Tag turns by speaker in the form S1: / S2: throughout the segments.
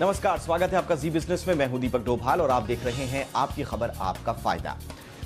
S1: नमस्कार, स्वागत है आपका जी बिजनेस में। मैं हूं दीपक डोभाल और आप देख रहे हैं आपकी खबर आपका फायदा।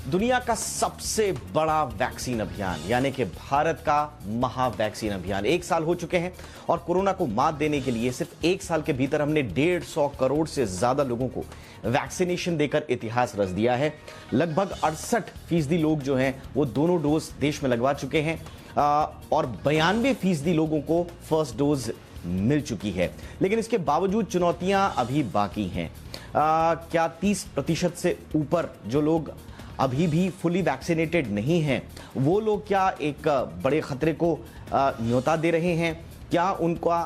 S1: दुनिया का सबसे बड़ा वैक्सीन अभियान यानी कि भारत का महा वैक्सीन अभियान 1 साल हो चुके हैं और कोरोना को मात देने के लिए सिर्फ 1 साल के भीतर हमने 150 करोड़ से ज्यादा लोगों को वैक्सीनेशन देकर इतिहास रच दिया है। लगभग 68% लोग जो हैं वो दोनों डोज देश में लगवा चुके हैं और 92% लोगों को फर्स्ट डोज मिल चुकी है। लेकिन इसके बावजूद चुनौतियां अभी बाकी हैं। क्या 30% से ऊपर जो लोग अभी भी फुली वैक्सीनेटेड नहीं हैं, वो लोग क्या एक बड़े खतरे को न्योता दे रहे हैं? क्या उनका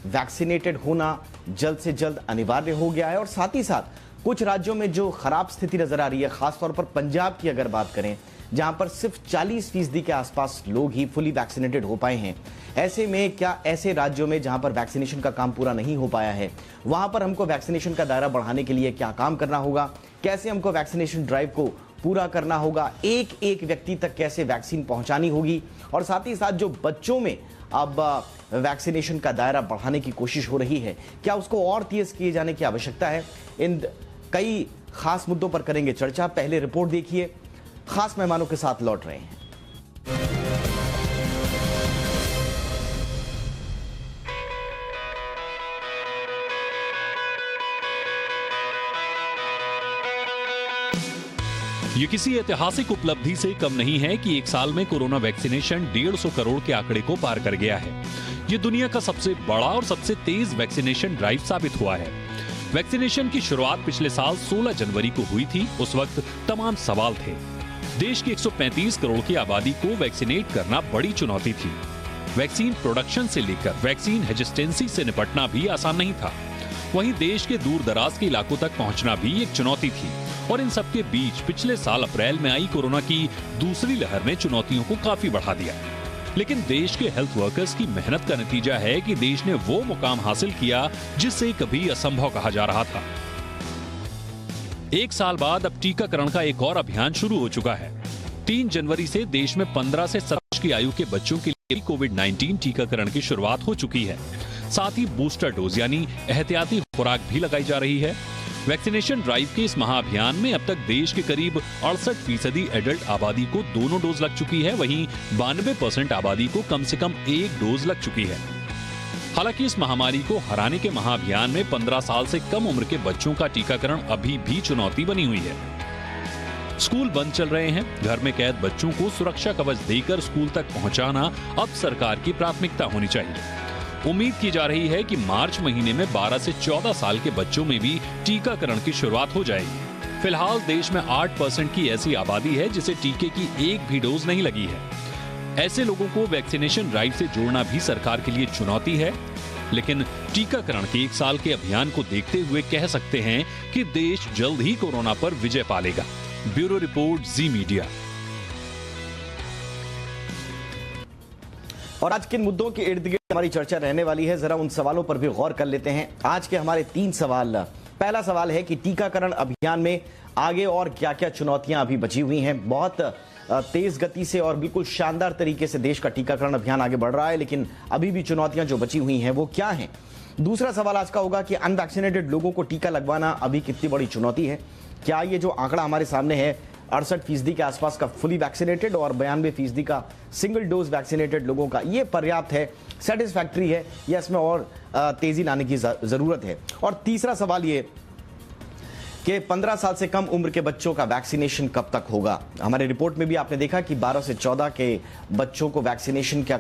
S1: वैक्सीनेटेड होना जल्द से जल्द अनिवार्य हो गया है? और साथ ही साथ कुछ राज्यों में जो खराब स्थिति नजर आ रही है, खासतौर पर पंजाब की अगर बात करें, जहां पर सिर्फ 40% के आसपास लोग ही फुली वैक्सीनेटेड हो पाए हैं, ऐसे में क्या ऐसे राज्यों में जहां पर वैक्सीनेशन का काम पूरा नहीं हो पाया है, वहां पर हमको वैक्सीनेशन का दायरा बढ़ाने के लिए क्या काम करना होगा? कैसे हमको वैक्सीनेशन ड्राइव को पूरा करना होगा? एक एक व्यक्ति तक कैसे वैक्सीन पहुंचानी होगी? और साथ ही साथ जो बच्चों में अब वैक्सीनेशन का दायरा बढ़ाने की कोशिश हो रही है, क्या उसको और तेज किए जाने की आवश्यकता है? इन कई खास मुद्दों पर करेंगे चर्चा। पहले रिपोर्ट देखिए, खास मेहमानों के साथ लौट रहे हैं।
S2: ये किसी ऐतिहासिक उपलब्धि से कम नहीं है कि 1 साल में कोरोना वैक्सीनेशन 150 करोड़ के आंकड़े को पार कर गया है। ये दुनिया का सबसे बड़ा और सबसे तेज वैक्सीनेशन ड्राइव साबित हुआ है। वैक्सीनेशन की शुरुआत पिछले साल 16 जनवरी को हुई थी। उस वक्त तमाम सवाल थे। देश की 135 करोड़ की आबादी को वैक्सीनेट करना बड़ी चुनौती थी। वैक्सीन प्रोडक्शन से लेकर वैक्सीन हेजिटेंसी से निपटना भी आसान नहीं था। वहीं देश के दूर दराज के इलाकों तक पहुंचना भी एक चुनौती थी। और इन सबके बीच पिछले साल अप्रैल में आई कोरोना की दूसरी लहर ने चुनौतियों को काफी बढ़ा दिया। लेकिन देश के हेल्थ वर्कर्स की मेहनत का नतीजा है कि देश ने वो मुकाम हासिल किया जिससे कभी असंभव कहा जा रहा था। 1 साल बाद अब टीकाकरण का एक और अभियान शुरू हो चुका है। 3 जनवरी से देश में 15 से 17 वर्ष की आयु के बच्चों के लिए कोविड-19 टीकाकरण की शुरुआत हो चुकी है। साथ ही बूस्टर डोज यानी एहतियाती खुराक भी लगाई जा रही है। वैक्सीनेशन ड्राइव के इस महाअभियान में अब तक देश के करीब 68% एडल्ट आबादी को दोनों डोज लग चुकी है। वहीं 92% आबादी को कम से कम 1 डोज लग चुकी है। हालांकि इस महामारी को हराने के महाअभियान में 15 साल से कम उम्र के बच्चों का टीकाकरण अभी भी चुनौती बनी हुई है। स्कूल बंद चल रहे हैं। घर में कैद बच्चों को सुरक्षा कवच देकर स्कूल तक पहुंचाना अब सरकार की प्राथमिकता होनी चाहिए। उम्मीद की जा रही है कि मार्च महीने में 12 से 14 साल के बच्चों में भी टीकाकरण की शुरुआत हो जाएगी। फिलहाल देश में 8% की ऐसी आबादी है जिसे टीके की एक भी डोज नहीं लगी है। ऐसे लोगों को वैक्सीनेशन ड्राइव से जोड़ना भी सरकार के लिए चुनौती है। लेकिन टीकाकरण के 1 साल के अभियान को देखते हुए कह सकते हैं कि देश जल्द ही कोरोना पर विजय पालेगा। ब्यूरो रिपोर्ट, जी मीडिया।
S1: और आज किन मुद्दों के इर्द गिर्द हमारी चर्चा रहने वाली है, जरा उन सवालों पर भी गौर कर लेते हैं। आज के हमारे 3 सवाल। पहला सवाल है कि टीकाकरण अभियान में आगे और क्या क्या चुनौतियां अभी बची हुई हैं। बहुत तेज गति से और बिल्कुल शानदार तरीके से देश का टीकाकरण अभियान आगे बढ़ रहा है, लेकिन अभी भी चुनौतियां जो बची हुई हैं वो क्या हैं? दूसरा सवाल आज का होगा कि अनवैक्सीनेटेड लोगों को टीका लगवाना अभी कितनी बड़ी चुनौती है। क्या ये जो आंकड़ा हमारे सामने है 68% के आसपास का फुली वैक्सीनेटेड और 92% का सिंगल डोज वैक्सीनेटेड लोगों का, ये पर्याप्त है, सेटिस्फैक्ट्री है, या इसमें और तेजी लाने की जरूरत है? और तीसरा सवाल ये कि 15 साल से कम उम्र के बच्चों का वैक्सीनेशन कब तक होगा? हमारे रिपोर्ट में भी आपने देखा कि 12 से 14 के बच्चों को वैक्सीनेशन क्या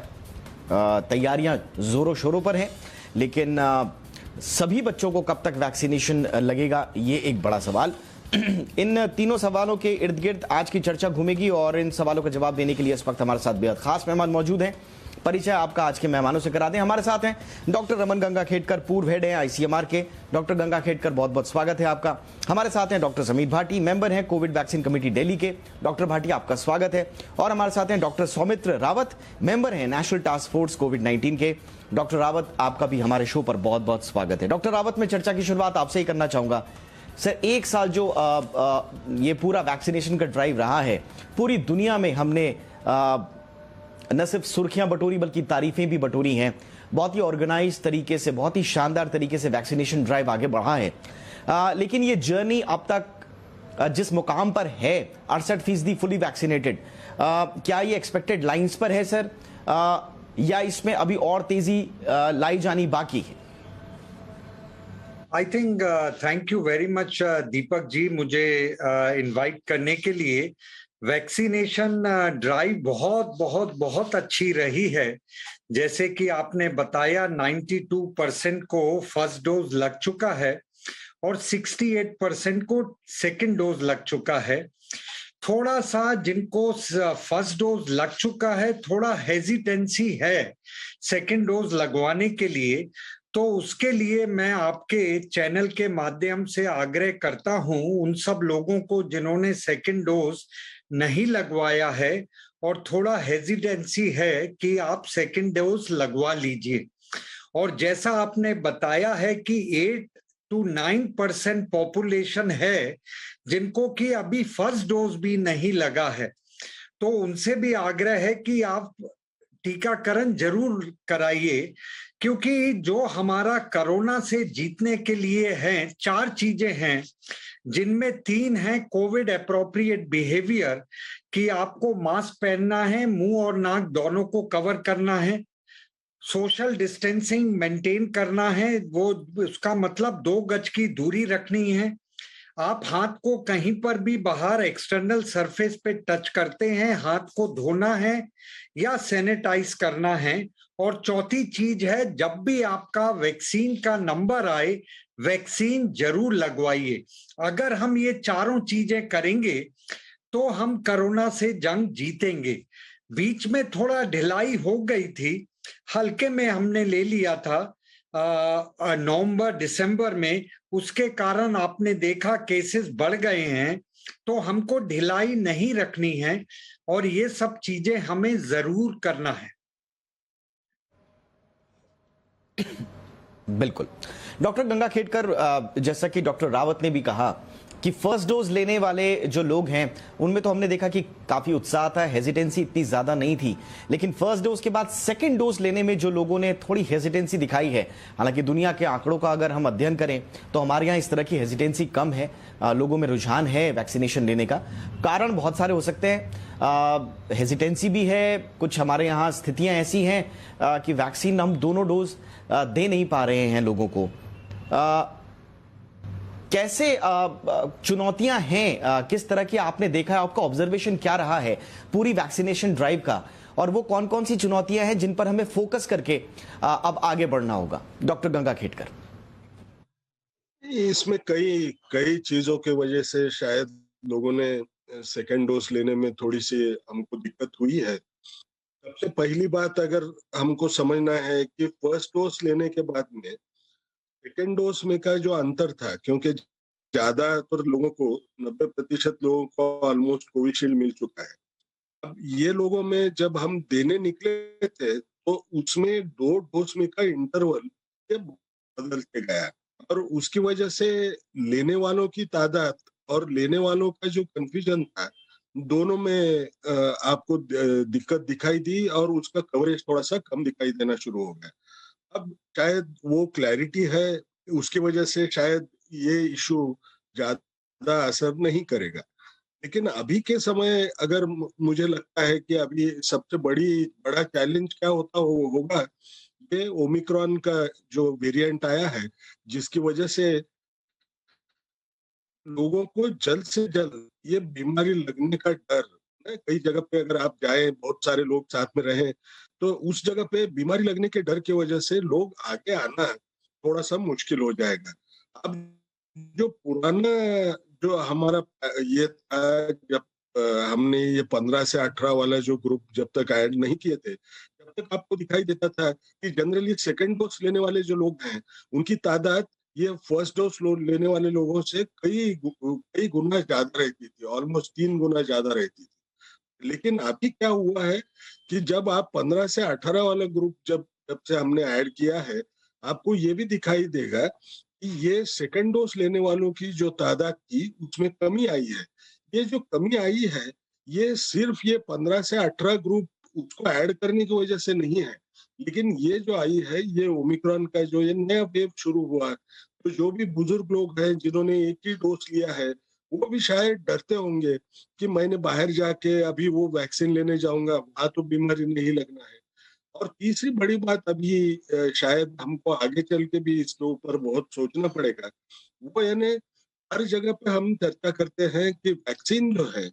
S1: तैयारियां जोरों शोरों पर हैं, लेकिन सभी बच्चों को कब तक वैक्सीनेशन लगेगा, ये एक बड़ा सवाल। इन तीनों सवालों के इर्द गिर्द आज की चर्चा घूमेगी और इन सवालों का जवाब देने के लिए इस वक्त हमारे साथ बेहद खास मेहमान मौजूद हैं। परिचय आपका आज के मेहमानों से करा दें। हमारे साथ हैं डॉक्टर रमन गंगाखेडकर, पूर्व हेड हैं आईसीएमआर के। डॉक्टर गंगाखेडकर, बहुत बहुत स्वागत है आपका। हमारे साथ हैं डॉक्टर समीर भाटी, मेंबर हैं कोविड वैक्सीन कमेटी दिल्ली के। डॉक्टर भाटी, आपका स्वागत है। और हमारे साथ हैं डॉक्टर सौमित्र रावत, मेंबर हैं नेशनल टास्क फोर्स कोविड-19 के। डॉक्टर रावत, आपका भी हमारे शो पर बहुत बहुत स्वागत है। डॉक्टर रावत, मैं चर्चा की शुरुआत आपसे ही करना चाहूंगा। सर, 1 साल जो ये पूरा वैक्सीनेशन का ड्राइव रहा है, पूरी दुनिया में हमने न सिर्फ सुर्खियां बटोरी बल्कि तारीफें भी बटोरी हैं। बहुत ही ऑर्गेनाइज तरीके से, बहुत ही शानदार तरीके से वैक्सीनेशन ड्राइव आगे बढ़ा है। लेकिन ये जर्नी अब तक जिस मुकाम पर है 68% फुली वैक्सीनेटेड, क्या ये एक्सपेक्टेड लाइंस पर है सर, या इसमें अभी और तेजी लाई जानी बाकी है?
S3: I think thank you very much Deepak ji, मुझे इनवाइट करने के लिए। वैक्सीनेशन ड्राइव बहुत बहुत बहुत अच्छी रही है। जैसे कि आपने बताया 92% को फर्स्ट डोज लग चुका है और 68% को सेकंड डोज लग चुका है। थोड़ा सा जिनको फर्स्ट डोज लग चुका है थोड़ा हेजिटेंसी है सेकंड डोज लगवाने के लिए, तो उसके लिए मैं आपके चैनल के माध्यम से आग्रह करता हूं उन सब लोगों को जिन्होंने सेकंड डोज नहीं लगवाया है और थोड़ा हेजिटेंसी है कि आप सेकंड डोज लगवा लीजिए। और जैसा आपने बताया है कि 8 to 9% पॉपुलेशन है जिनको कि अभी फर्स्ट डोज भी नहीं लगा है, तो उनसे भी आग्रह है कि आप टीकाकरण जरूर कराइए, क्योंकि जो हमारा कोरोना से जीतने के लिए हैं 4 चीजें हैं, जिनमें 3 हैं कोविड एप्रोप्रिएट बिहेवियर, कि आपको मास्क पहनना है, मुंह और नाक दोनों को कवर करना है, सोशल डिस्टेंसिंग मेंटेन करना है, वो उसका मतलब 2 गज की दूरी रखनी है, आप हाथ को कहीं पर भी बाहर एक्सटर्नल सरफेस पे टच करते हैं हाथ को धोना है या सैनिटाइज करना है, और चौथी चीज है जब भी आपका वैक्सीन का नंबर आए वैक्सीन जरूर लगवाइए। अगर हम ये चारों चीजें करेंगे तो हम कोरोना से जंग जीतेंगे। बीच में थोड़ा ढिलाई हो गई थी, हल्के में हमने ले लिया था नवंबर दिसंबर में, उसके कारण आपने देखा केसेस बढ़ गए हैं, तो हमको ढिलाई नहीं रखनी है और ये सब चीजें हमें जरूर करना है।
S1: बिल्कुल डॉक्टर गंगाखेडकर, जैसा कि डॉक्टर रावत ने भी कहा कि फर्स्ट डोज लेने वाले जो लोग हैं उनमें तो हमने देखा कि काफी उत्साह था, हेजिटेंसी इतनी ज्यादा नहीं थी, लेकिन फर्स्ट डोज के बाद सेकंड डोज लेने में जो लोगों ने थोड़ी हेजिटेंसी दिखाई है, हालांकि दुनिया के आंकड़ों का अगर हम अध्ययन करें तो हमारे यहाँ इस तरह की हेजिटेंसी कम है, लोगों में रुझान है वैक्सीनेशन लेने का। कारण बहुत सारे हो सकते हैं, हेजिटेंसी भी है, कुछ हमारे यहाँ स्थितियां ऐसी हैं कि वैक्सीन हम दोनों डोज दे नहीं पा रहे हैं लोगों को। कैसे चुनौतियां हैं, किस तरह की आपने देखा है, आपका ऑब्जर्वेशन क्या रहा है पूरी वैक्सीनेशन ड्राइव का, और वो कौन कौन सी चुनौतियां हैं जिन पर हमें फोकस करके अब आगे बढ़ना होगा? डॉक्टर गंगाखेडकर।
S4: इसमें कई कई चीजों की वजह से शायद लोगों ने सेकेंड डोज लेने में थोड़ी सी हमको दिक्कत हुई है। सबसे पहली बात अगर हमको समझना है कि फर्स्ट डोज लेने के बाद में सेकेंड डोज में का जो अंतर था, क्योंकि ज्यादातर लोगों को 90% लोगों को ऑलमोस्ट कोविशील्ड मिल चुका है। अब ये लोगों में जब हम देने निकले थे तो उसमें 2 डोज में का इंटरवल बदलते गया और उसकी वजह से लेने वालों की तादाद और लेने वालों का जो कंफ्यूजन था, दोनों में आपको दिक्कत दिखाई दी और उसका कवरेज थोड़ा सा कम दिखाई देना शुरू हो गया। अब शायद वो क्लैरिटी है, उसकी वजह से शायद ये इशू ज्यादा असर नहीं करेगा। लेकिन अभी के समय अगर मुझे लगता है कि अभी सबसे बड़ा चैलेंज क्या होगा, ये ओमिक्रॉन का जो वेरिएंट आया है, जिसकी वजह से लोगों को जल्द से जल्द ये बीमारी लगने का डर, कई जगह पे अगर आप जाएं, बहुत सारे लोग साथ में रहें, तो उस जगह पे बीमारी लगने के डर की वजह से लोग आगे आना थोड़ा सा मुश्किल हो जाएगा। अब जो पुराना जो हमारा ये था, जब हमने ये 15 से 18 वाला जो ग्रुप जब तक ऐड नहीं किए थे, तब तक आपको दिखाई देता था कि जनरली सेकेंड डोज लेने वाले जो लोग हैं उनकी तादाद ये फर्स्ट डोज लेने वाले लोगों से कई गुना ज्यादा रहती थी, ऑलमोस्ट 3 गुना ज्यादा रहती थी। लेकिन अभी क्या हुआ है कि जब आप 15 से 18 वाला ग्रुप जब से हमने ऐड किया है, आपको ये भी दिखाई देगा कि ये सेकंड डोज लेने वालों की जो तादाद थी उसमें कमी आई है। ये जो कमी आई है ये सिर्फ ये 15 से 18 ग्रुप उसको ऐड करने की वजह से नहीं है, लेकिन ये जो आई है, ये ओमिक्रॉन का जो ये नया वेव शुरू हुआ, तो जो भी बुजुर्ग लोग हैं जिन्होंने एक ही डोज लिया है, वो भी शायद डरते होंगे कि मैंने बाहर जाके अभी वो वैक्सीन लेने जाऊंगा, वहां तो बीमारी नहीं लगना है। और तीसरी बड़ी बात अभी शायद हमको आगे चल के भी इसके ऊपर बहुत सोचना पड़ेगा, वो यानी हर जगह पे हम चर्चा करते हैं कि वैक्सीन जो है,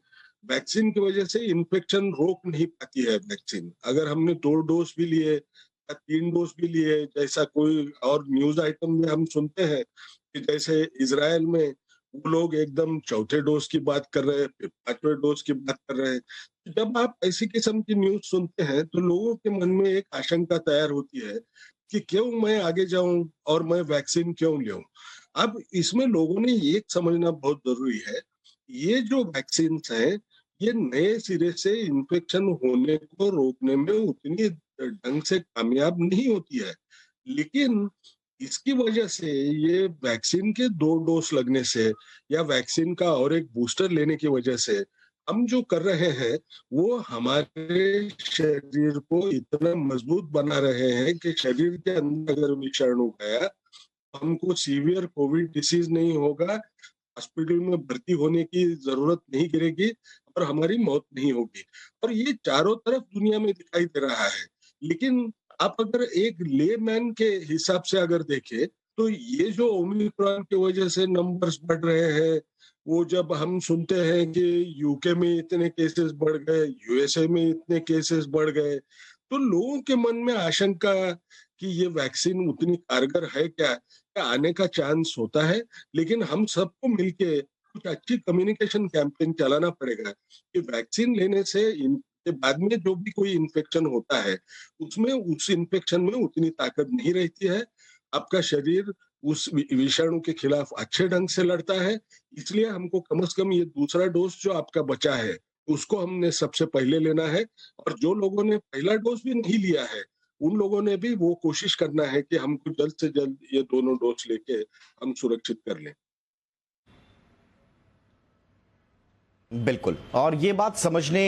S4: वैक्सीन की वजह से इन्फेक्शन रोक नहीं पाती है वैक्सीन। अगर हमने 2 डोज भी लिए या 3 डोज भी लिए, जैसा कोई और न्यूज आइटम में हम सुनते हैं कि जैसे इजराइल में वो लोग एकदम चौथे डोज की बात कर रहे हैं, फिर 5वें डोज की बात कर रहे हैं। तो जब आप ऐसी किस्म की न्यूज सुनते हैं तो लोगों के मन में एक आशंका तैयार होती है कि क्यों मैं आगे जाऊं और मैं वैक्सीन क्यों लूं। अब इसमें लोगों ने ये समझना बहुत जरूरी है, ये जो वैक्सीन है, ये नए सिरे से इन्फेक्शन होने को रोकने में उतनी ढंग से कामयाब नहीं होती है, लेकिन इसकी वजह से ये वैक्सीन के 2 डोज लगने से या वैक्सीन का और एक बूस्टर लेने की वजह से हम जो कर रहे हैं वो हमारे शरीर को इतना मजबूत बना रहे हैं कि शरीर के अंदर अगर विषाणु गया, हमको सीवियर कोविड डिसीज नहीं होगा, हॉस्पिटल में भर्ती होने की जरूरत नहीं गिरेगी और हमारी मौत नहीं होगी। और ये चारों तरफ दुनिया में दिखाई दे रहा है। लेकिन आप अगर एक लेमैन के हिसाब से अगर देखें तो ये जो ओमिक्रॉन की वजह से नंबर्स बढ़ रहे हैं, वो जब हम सुनते हैं कि यूके में इतने केसेस बढ़ गए, यूएसए में इतने केसेस बढ़ गए, तो लोगों के मन में आशंका कि ये वैक्सीन उतनी कारगर है क्या आने का चांस होता है। लेकिन हम सबको मिलके कुछ अच्छी कम्युनिकेशन कैंपेन चलाना पड़ेगा कि वैक्सीन लेने से के बाद में जो भी कोई इन्फेक्शन होता है, उसमें उस इन्फेक्शन में उतनी ताकत नहीं रहती है। आपका शरीर उस विषाणु के खिलाफ अच्छे ढंग से लड़ता है। इसलिए हमको कम से कम ये दूसरा डोज जो आपका बचा है, उसको हमने सबसे पहले लेना है। और जो लोगों ने पहला डोज भी नहीं लिया है, उन लोगों ने भी वो कोशिश करना है कि हमको जल्द से जल्द ये दोनों डोज लेके हम सुरक्षित कर लें।
S1: बिल्कुल, और ये बात समझने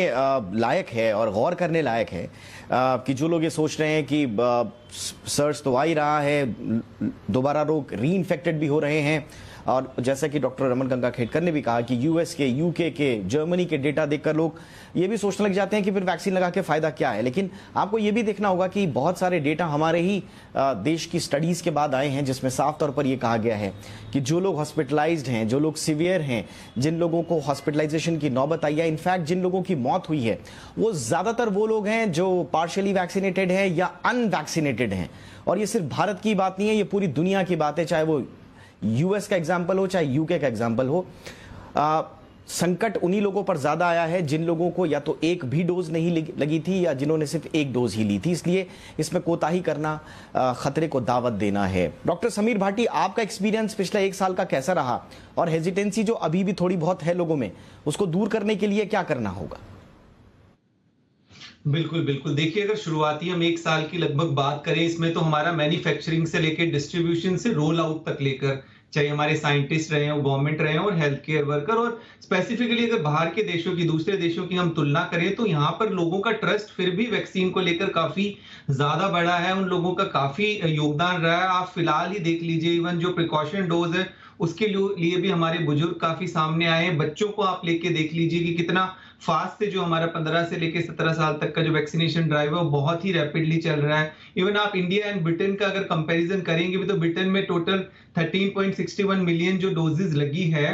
S1: लायक है और गौर करने लायक है कि जो लोग ये सोच रहे हैं कि सर्स तो आ ही रहा है, दोबारा लोग री इन्फेक्टेड भी हो रहे हैं। और जैसा कि डॉक्टर रमन गंगाखेडकर ने भी कहा कि यूएस के, यूके के, जर्मनी के डेटा देखकर लोग ये भी सोचने लग जाते हैं कि फिर वैक्सीन लगा के फायदा क्या है। लेकिन आपको ये भी देखना होगा कि बहुत सारे डेटा हमारे ही देश की स्टडीज के बाद आए हैं, जिसमें साफ तौर पर यह कहा गया है कि जो लोग हॉस्पिटलाइज्ड हैं, जो लोग सीवियर हैं, जिन लोगों को हॉस्पिटलाइजेशन की नौबत आई है, इनफैक्ट जिन लोगों की मौत हुई है, वो ज्यादातर वो लोग हैं जो पार्शियली वैक्सीनेटेड हैं या अनवैक्सीनेटेड हैं। और ये सिर्फ भारत की बात नहीं है, ये पूरी दुनिया की बात है, चाहे वो यूएस का एग्जाम्पल हो चाहे यूके का एग्जाम्पल हो। संकट उन्हीं लोगों पर ज्यादा आया है जिन लोगों को या तो एक भी डोज नहीं लगी थी या जिन्होंने सिर्फ एक डोज ही ली थी। इसलिए इसमें कोताही करना खतरे को दावत देना है। डॉक्टर समीर भाटी, आपका एक्सपीरियंस पिछले 1 साल का कैसा रहा, और हेजिटेंसी जो अभी भी थोड़ी बहुत है लोगों में, उसको दूर करने के लिए क्या करना होगा?
S5: बिल्कुल बिल्कुल, देखिए अगर शुरुआती हम 1 साल की लगभग बात करें, इसमें तो हमारा मैन्युफैक्चरिंग से लेकर डिस्ट्रीब्यूशन से रोल आउट तक लेकर, चाहे हमारे साइंटिस्ट रहे हो, गवर्नमेंट रहे हो और हेल्थ केयर वर्कर, और स्पेसिफिकली अगर बाहर के देशों की, दूसरे देशों की हम तुलना करें तो यहाँ पर लोगों का ट्रस्ट फिर भी वैक्सीन को लेकर काफी ज्यादा बढ़ा है। उन लोगों का काफी योगदान रहा है। आप फिलहाल ही देख लीजिए, इवन जो प्रिकॉशन डोज है उसके लिए भी हमारे बुजुर्ग काफी सामने आए हैं। बच्चों को आप लेके देख लीजिए कि कितना फास्ट से जो हमारा 15 से लेके 17 साल तक का जो वैक्सीनेशन ड्राइव है वो बहुत ही रैपिडली चल रहा है। इवन आप इंडिया एंड ब्रिटेन का अगर कंपैरिजन करेंगे भी तो ब्रिटेन में टोटल 13.61 मिलियन जो डोजेज लगी है,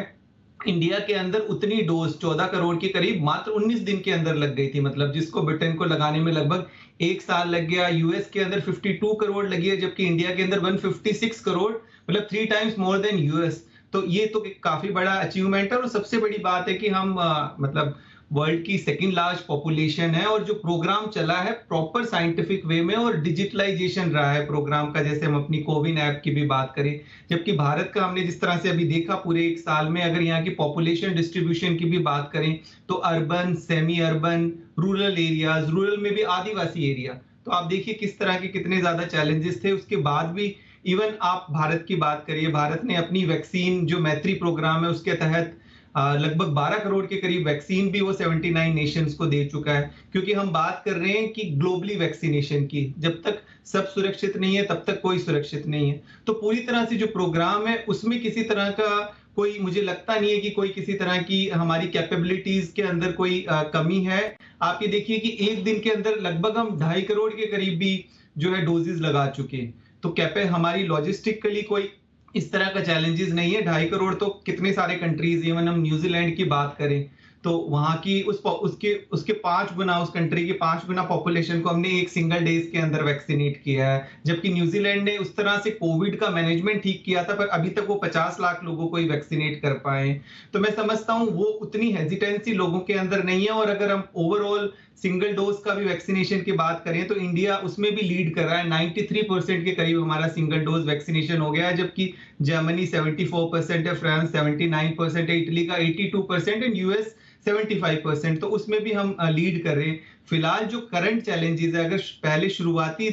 S5: इंडिया के अंदर उतनी डोज 14 करोड़ के करीब मात्र 19 दिन के अंदर लग गई थी। मतलब जिसको ब्रिटेन को लगाने में लगभग 1 साल लग गया। यूएस के अंदर 52 करोड़ लगी है, जबकि इंडिया के अंदर 156 करोड़, मतलब 3 टाइम्स मोर देन यूएस। तो ये तो काफी बड़ा अचीवमेंट है। और सबसे बड़ी बात है कि हम मतलब वर्ल्ड की सेकंड लार्ज पॉपुलेशन है, और जो प्रोग्राम चला है प्रॉपर साइंटिफिक वे में और डिजिटलाइजेशन रहा है प्रोग्राम का, जैसे हम अपनी कोविन ऐप की भी बात करें। जबकि भारत का हमने जिस तरह से अभी देखा पूरे 1 साल में, अगर यहाँ की पॉपुलेशन डिस्ट्रीब्यूशन की भी बात करें तो urban, semi urban, rural areas, rural में भी आदिवासी एरिया, तो आप देखिए किस तरह के कितने ज्यादा चैलेंजेस थे। उसके बाद भी इवन आप भारत की बात करिए, भारत ने अपनी वैक्सीन जो मैत्री प्रोग्राम है उसके तहत लगभग 12 करोड़ के करीब वैक्सीन भी वो 79 नेशंस को दे चुका है, क्योंकि हम बात कर रहे हैं कि ग्लोबली वैक्सीनेशन की, जब तक सब सुरक्षित नहीं है तब तक कोई सुरक्षित नहीं है। तो पूरी तरह से जो प्रोग्राम है उसमें किसी तरह का कोई, मुझे लगता नहीं है कि कोई किसी तरह की हमारी कैपेबिलिटीज के अंदर कोई कमी है। आप ये देखिए कि एक दिन के अंदर लगभग हम 2.5 करोड़ के करीब भी जो है डोजेस लगा चुके हैं। तो कैपे हमारी लॉजिस्टिकली कोई इस तरह का चैलेंजेस नहीं है। 2.5 करोड़ तो कितने सारे कंट्रीज, इवन हम न्यूजीलैंड की बात करें तो वहां की उसके 5 गुना, उस कंट्री के 5 गुना पॉपुलेशन को हमने एक सिंगल डेज के अंदर वैक्सीनेट किया है। जबकि न्यूजीलैंड ने उस तरह से कोविड का मैनेजमेंट ठीक किया था, पर अभी तक वो 50 लाख लोगों को ही वैक्सीनेट कर पाए। तो मैं समझता हूं वो उतनी हेजिटेंसी लोगों के अंदर नहीं है। और अगर हम ओवरऑल सिंगल डोज का भी वैक्सीनेशन की बात करें तो इंडिया उसमें भी लीड कर रहा है। 93% के करीब हमारा सिंगल डोज वैक्सीनेशन हो गया है, जबकि जर्मनी 74% है, फ्रांस 79% है, इटली का 82% एंड यूएस 75%। तो उसमें भी हम लीड कर रहे हैं। फिलहाल जो करंट चैलेंजेस है, अगर पहले शुरुआती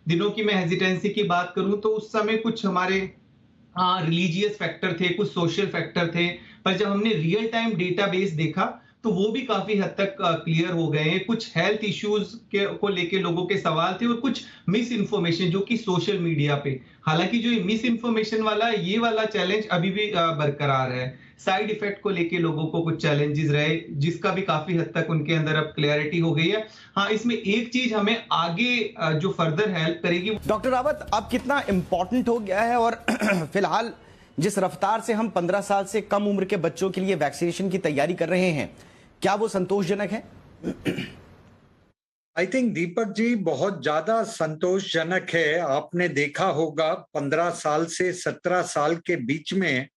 S5: दिनों की मैं हेजिटेंसी की बात करूं तो उस समय कुछ हमारे रिलीजियस फैक्टर थे, कुछ सोशल फैक्टर थे, पर जब हमने रियल टाइम डेटाबेस देखा तो वो भी काफी हद तक क्लियर हो गए हैं। कुछ हेल्थ इश्यूज को लेके लोगों के सवाल थे और कुछ मिस इन्फॉर्मेशन जो कि सोशल मीडिया पे, हालांकि जो मिस इन्फॉर्मेशन वाला ये वाला चैलेंज अभी भी बरकरार है। साइड इफेक्ट को लेके लोगों को कुछ चैलेंजेस रहे, जिसका भी काफी हद तक उनके अंदर अब क्लैरिटी हो गई है। हाँ, इसमें एक चीज हमें आगे जो फर्दर हेल्प करेगी।
S1: डॉक्टर रावत, अब कितना इंपॉर्टेंट हो गया है और फिलहाल जिस रफ्तार से हम 15 साल से कम उम्र के बच्चों के लिए वैक्सीनेशन की तैयारी कर रहे हैं, क्या वो संतोषजनक है?
S3: आई थिंक दीपक जी बहुत ज्यादा संतोषजनक है। आपने देखा होगा 15 साल से 17 साल के बीच में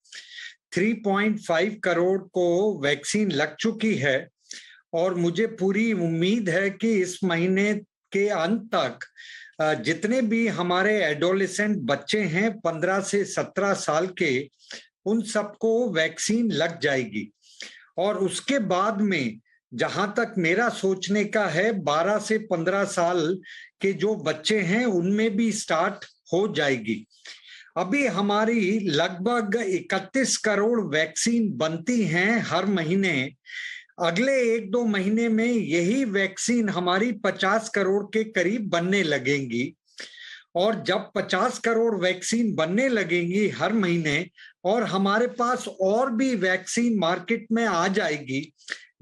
S3: 3.5 करोड़ को वैक्सीन लग चुकी है और मुझे पूरी उम्मीद है कि इस महीने के अंत तक जितने भी हमारे एडोलेसेंट बच्चे हैं 15 से 17 साल के, उन सबको वैक्सीन लग जाएगी। और उसके बाद में जहां तक मेरा सोचने का है 12 से 15 साल के जो बच्चे हैं उनमें भी स्टार्ट हो जाएगी। अभी हमारी लगभग 31 करोड़ वैक्सीन बनती हैं हर महीने। अगले 1-2 महीने में यही वैक्सीन हमारी 50 करोड़ के करीब बनने लगेंगी। और जब 50 करोड़ वैक्सीन बनने लगेंगी हर महीने और हमारे पास और भी वैक्सीन मार्केट में आ जाएगी,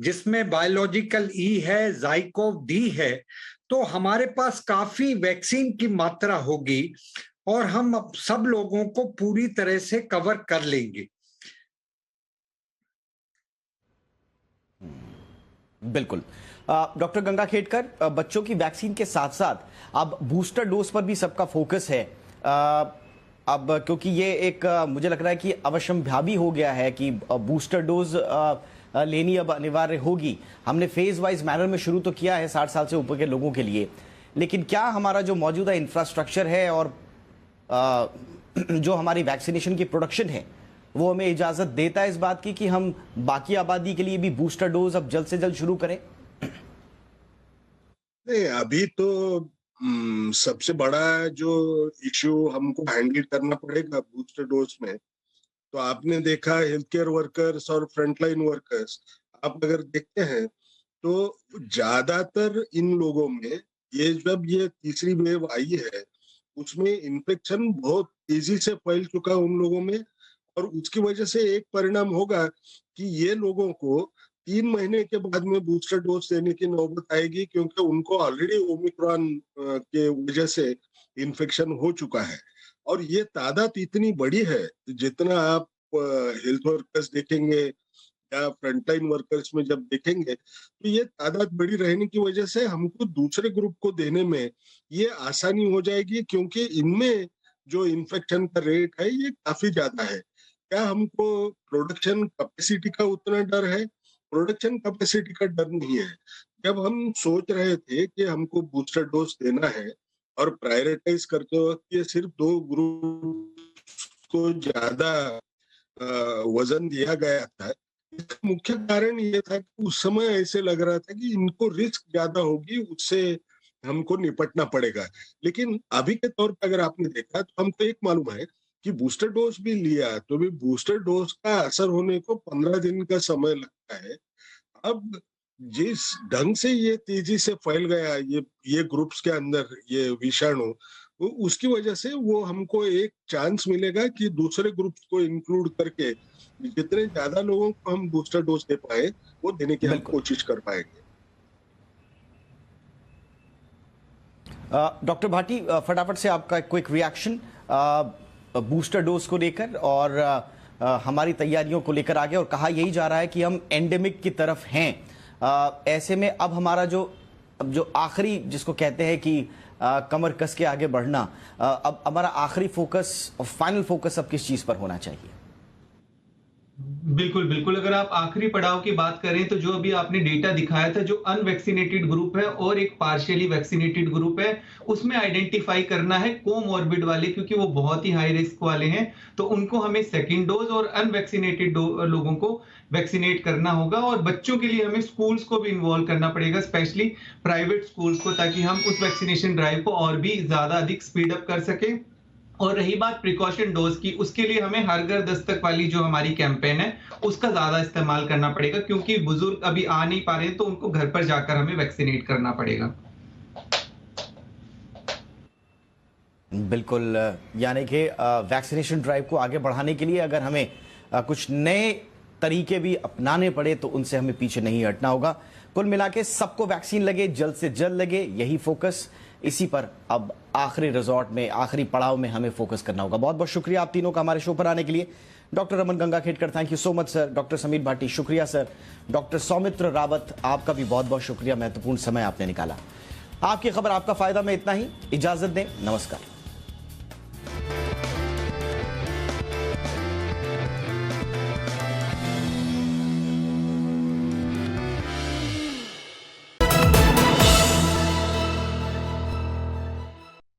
S3: जिसमें बायोलॉजिकल ई है, ज़ाइकोव डी है, तो हमारे पास काफी वैक्सीन की मात्रा होगी और हम सब लोगों को पूरी तरह से कवर कर लेंगे।
S1: बिल्कुल। डॉक्टर गंगाखेडकर, बच्चों की वैक्सीन के साथ साथ अब बूस्टर डोज पर भी सबका फोकस है। अब क्योंकि ये एक मुझे लग रहा है कि अवश्यम्भावी हो गया है कि बूस्टर डोज लेनी अब अनिवार्य होगी। हमने फेज वाइज मैनर में शुरू तो किया है 60 साल से ऊपर के लोगों के लिए, लेकिन क्या हमारा जो मौजूदा इंफ्रास्ट्रक्चर है और जो हमारी वैक्सीनेशन की प्रोडक्शन है वो हमें इजाजत देता है इस बात की कि हम बाकी आबादी के लिए भी बूस्टर डोज अब जल्द से जल्द शुरू करें?
S4: नहीं, अभी तो सबसे बड़ा जो इश्यू हमको हैंडल करना पड़ेगा बूस्टर डोज में, तो आपने देखा हेल्थ केयर वर्कर्स और फ्रंटलाइन वर्कर्स, आप अगर देखते हैं तो ज्यादातर इन लोगों में ये जब ये तीसरी वेव आई है उसमें इन्फेक्शन बहुत तेजी से फैल चुका उन लोगों में। और उसकी वजह से एक परिणाम होगा कि ये लोगों को 3 महीने के बाद में बूस्टर डोज देने की नौबत आएगी, क्योंकि उनको ऑलरेडी ओमिक्रॉन के वजह से इन्फेक्शन हो चुका है। और ये तादाद इतनी बड़ी है, जितना आप हेल्थ वर्कर्स देखेंगे या फ्रंटलाइन वर्कर्स में जब देखेंगे तो ये तादाद बड़ी रहने की वजह से हमको दूसरे ग्रुप को देने में ये आसानी हो जाएगी, क्योंकि इनमें जो इन्फेक्शन का रेट है ये काफी ज्यादा है। क्या हमको प्रोडक्शन कैपेसिटी का उतना डर है? प्रोडक्शन कैपेसिटी का डर नहीं है। जब हम सोच रहे थे कि हमको बूस्टर डोज देना है और प्रायोरिटाइज करते वक्त ये सिर्फ 2 ग्रुप को ज्यादा वजन दिया गया था, इसका मुख्य कारण ये था कि उस समय ऐसे लग रहा था कि इनको रिस्क ज्यादा होगी, उससे हमको निपटना पड़ेगा। लेकिन अभी के तौर पर अगर आपने देखा तो हमको एक मालूम है कि बूस्टर डोज भी लिया तो भी बूस्टर डोज का असर होने को 15 दिन का समय लगता है। अब जिस ढंग से ये तेजी से फैल गया ये ग्रुप्स के अंदर ये विषाणु, उसकी वजह से वो हमको एक चांस मिलेगा कि दूसरे ग्रुप्स को इंक्लूड करके जितने ज्यादा लोगों को हम बूस्टर डोज दे पाए वो देने की हम कोशिश कर पाएंगे।
S1: डॉक्टर भाटी, फटाफट से आपका क्विक रिएक्शन बूस्टर डोज को लेकर और हमारी तैयारियों को लेकर आगे, और कहा यही जा रहा है कि हम एंडेमिक की तरफ हैं। ऐसे में अब हमारा जो आखिरी जिसको कहते हैं कि कमर कस के आगे बढ़ना, अब हमारा आखिरी फोकस और फाइनल फोकस अब किस चीज पर होना चाहिए?
S5: बिल्कुल बिल्कुल, अगर आप आखिरी पड़ाव की बात करें तो जो अभी आपने डेटा दिखाया था, जो अनवैक्सीनेटेड ग्रुप है और एक पार्शियली वैक्सीनेटेड ग्रुप है, उसमें आइडेंटिफाई करना है कोमॉर्बिड वाले, क्योंकि वो बहुत ही हाई रिस्क वाले हैं, तो उनको हमें सेकेंड डोज और अनवैक्सीनेटेड लोगों को वैक्सीनेट करना होगा। और बच्चों के लिए हमें स्कूल्स को भी इन्वॉल्व करना पड़ेगा, स्पेशली प्राइवेट स्कूल्स को, ताकि हम उस वैक्सीनेशन ड्राइव को और भी ज्यादा अधिक स्पीड अप कर सके। और रही बात प्रिकॉशन डोज की, उसके लिए हमें हर घर दस्तक वाली जो हमारी कैंपेन है उसका ज्यादा इस्तेमाल करना पड़ेगा, क्योंकि बुजुर्ग अभी आ नहीं पा रहे हैं, तो उनको घर पर जाकर हमें वैक्सीनेट करना पड़ेगा।
S1: बिल्कुल, यानी कि वैक्सीनेशन ड्राइव को आगे बढ़ाने के लिए अगर हमें कुछ नए तरीके भी अपनाने पड़े तो उनसे हमें पीछे नहीं हटना होगा। कुल मिला के सबको वैक्सीन लगे, जल्द से जल्द लगे, यही फोकस, इसी पर अब आखिरी रिजॉर्ट में, आखिरी पड़ाव में हमें फोकस करना होगा। बहुत बहुत शुक्रिया आप तीनों का हमारे शो पर आने के लिए। Doctor Raman Gangakhedkar, thank you so much sir. Doctor Sameer Bhati, शुक्रिया सर। डॉक्टर सौमित्र रावत, आपका भी बहुत बहुत शुक्रिया, महत्वपूर्ण समय आपने निकाला। आपकी खबर, आपका फायदा में इतना ही। इजाजत दें, नमस्कार।